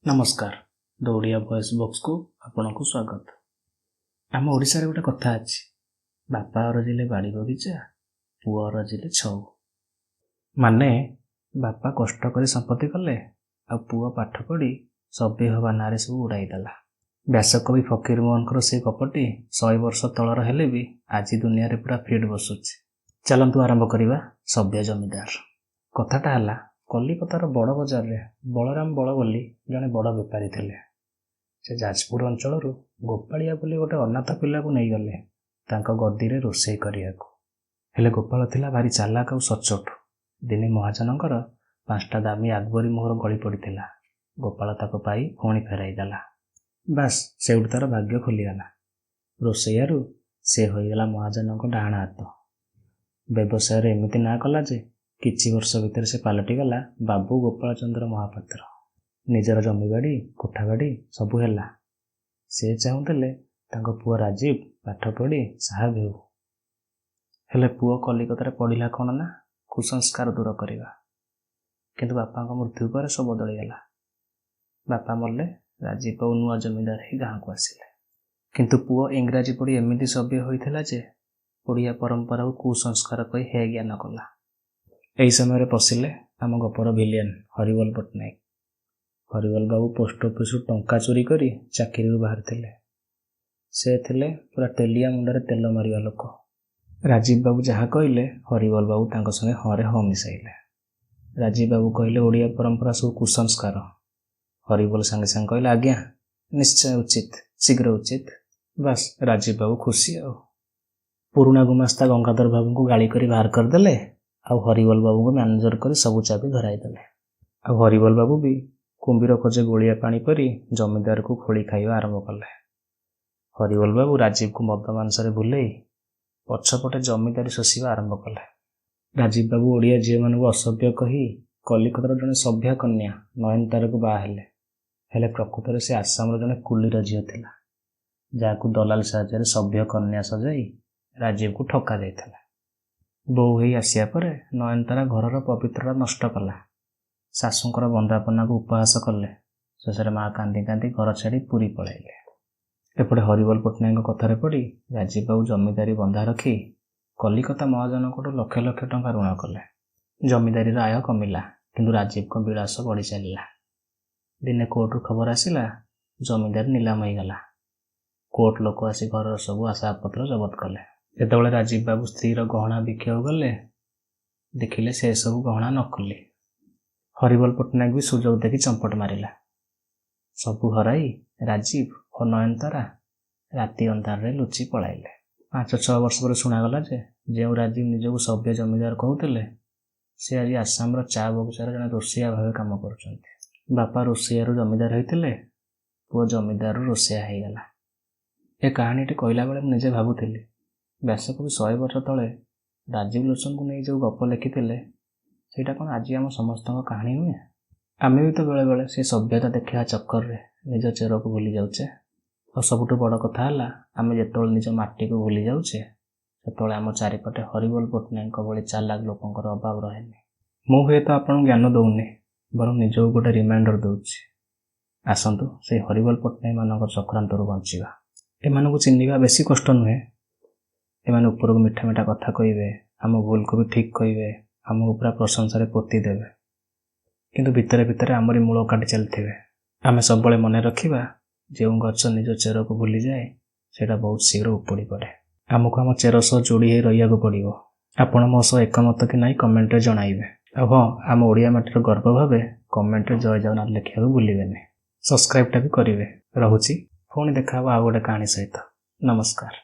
नमस्कार दौड़िया voice box को आपन को स्वागत। आम ओडिशा रे गोटे कथा अछि, बापा रजिले बाड़ी बगीचा पुआ रजिले छौ। माने बापा कष्ट करी संपत्ति कले आ पुआ पाठ पढ़ी सभ्य हवा नारे सब उड़ाई देला। व्यासकवि फकीर मोहन से गपटी 100 वर्ष तलर हेले भी आज दुनिया रे पूरा फिट बसुछि। चलंतु आरंभ करिबा सभ्य जमीदार। कथाटा हला कलिकतार बड़ बजार रे बलराम बड़ बोली जने बड़ बेपारी थिले। से जाजपुर अंचल गोपालिया बोली गोटे अनाथ पिला को नहीं गले तांको गद्दी रे रोषेई करियाको। हेले गोपाल थिला भारी चालाक आ सचोट। दिने महाजनकर 5टा दामी आगबरी मोहर गली पड़िथिला। गोपाल ताको पाई पुणी फेराई देला। बास सेउठ तार भाग्य खोलीगला। रोषेइयारू से होईगला महाजनक डाहाण हाथ। व्यवसाय रे एमिति ना कला जे किछि वर्ष भितर से पालटी गला बाबू गोपाल चंद्र महापात्र। निजर जमीबाड़ी कोठाबाड़ी सबू हैला। से चाहूले तांको पुआ राजीव पाठ पढ़ी साहब हेउ। हेले पुआ कलिकतार पढ़िला कौन ना कुसंस्कार दूर करवा। किंतु बापा मृत्यु पर सब बदलीगला। बापा मरले राजीव बाबू नुआ जमीदार ही गाँव को आसिले। किंतु पुआ इंग्राजी पढ़ी एमती सभ्य होता जे ओडिया परंपरा को कुसंस्कार कही हे ज्ञान कला। यही समय पशिले आम गपर भिलियन हरिवल पट्टनायक। हरिवल बाबू पोस्ट ऑफिस टंका चोरी करी चाकरी बाहर थिले। से थिले पूरा तेलिया मुंडे तेल मारिया लोक। राजीव बाबू जहाँ कहले हरिवल बाबू तांको संगे हरे ह मिसाइले। राजीव बाबू कहले ओडिया परंपरा सब कुसंस्कार। हरिवल संगे संगे कहले आज्ञा निश्चय उचित शीघ्र उचित। बस राजीव बाबू खुशी आ पुराना गुमास्ता गंगाधर बाबू को गाड़ी करी बाहर करदेले। आ हरिवल बाबू को मैनेजर कर सबू चाबी धराई देले। आ हरिवल बाबू भी कुंभीर खोजे गोलिया पानी परी जमीदार को खोली खाइबा आरंभ कले। हरिवल बाबू राजीव को मद मांसरे भुलई पछपटे जमीदारी शोषिबा आरंभ कले। राजीव बाबू ओडिया झील मान असभ्य कही कलिकतार जने सभ्या कन्या नयनतारा को बाहा हेले। हेले प्रकृत से आसाम जने कुलीर झील थिला जाकू दलाल साहाय्य सभ्य कन्या सजाई राजीव को ठका जाइथिला। बोऊ ही आसिया पर नयनतारा घरर पवित्रता नष्ट कला। शाशुंकर बंदापना को उपहास कले। शेषे माँ कांदी कांदी घर छाड़ी पुरी पलाइले। एपटे हरिवल पट्टनायक कथार पड़ी राजीव बाबू जमीदारी बंधा रखी कलिकता महाजनक लक्ष लक्ष टंका ऋण कले। जमीदारी आय कमिला किंतु राजीव को विलास बढ़ी चलला। दिने कोर्ट खबर आसिला जमीदारी नीलाम होईगला। कोर्ट लोक आसी घर सब आशापत्र जबत कले। जेतबले राजीव बाबू स्त्री गहना बिकिବାକୁ गले देखिले से सब गहना नकली। हरिवल पट्टनायक भी सुजोग देखी चंपट मारिला। सबू हराई राजीव और नयनतारा राति अंधार रे लुचि पलाइले। 5-6 वर्ष पर शुणागला जे जो राजीव निजको सभ्य जमीदार कहते से आज आसाम चा बगीचार जने रोषिया भाव काम कर। बापा रोषिया जमीदार होते पुआ जमीदार रोषिया होगला। ए कहानी कहला बेले मुझे भावुली व्यासकवि 100 वर्ष तले राजीव लोचन को नहीं जो गप लिखिले सेटा कौन आज आम समस्त कहानी नुहे। आम भी तो बेले बेले से सभ्यता देखा चक्कर रे निज चेर को भूली जाऊे। और सबुठ बड़ कथा है आम जो निज माटी को भूली जाऊे से आम चारिपटे हरिवल पट्टनायक भली चालाक लोकंर अभाव रहे। मु हे तो आपन ज्ञान दौनी बर निज गोटे रिमाइंडर दूची। आसतु से हरिवल पट्टनायक मान चक्रांत बचा। एम चिन्हवा बेसी कष्ट नुहे। एमाने ऊपर को मीठा मीठा कथा कहे आम भूल को भी ठीक कहे आमको पूरा प्रशंसा पोती देवे किंतु भितर भितर आमरी मूल काटी चलते। आम सब मन रखा जो गच निज चेर को भूली जाए सेटा बहुत शीघ्र उपड़ी पड़े। आमको आम चेर सह जोड़ी रहा पड़ो। आपण मो सह एकमत कि ना कमेंट जणाइबे। हाँ आम ओडिया माटीर गर्व भावे कमेंट जय जगन्नाथ लिखा भूलें। सब्सक्राइब भी करेंगे। रहुची पुणी देखा आ गोटे कहानी सहित। नमस्कार।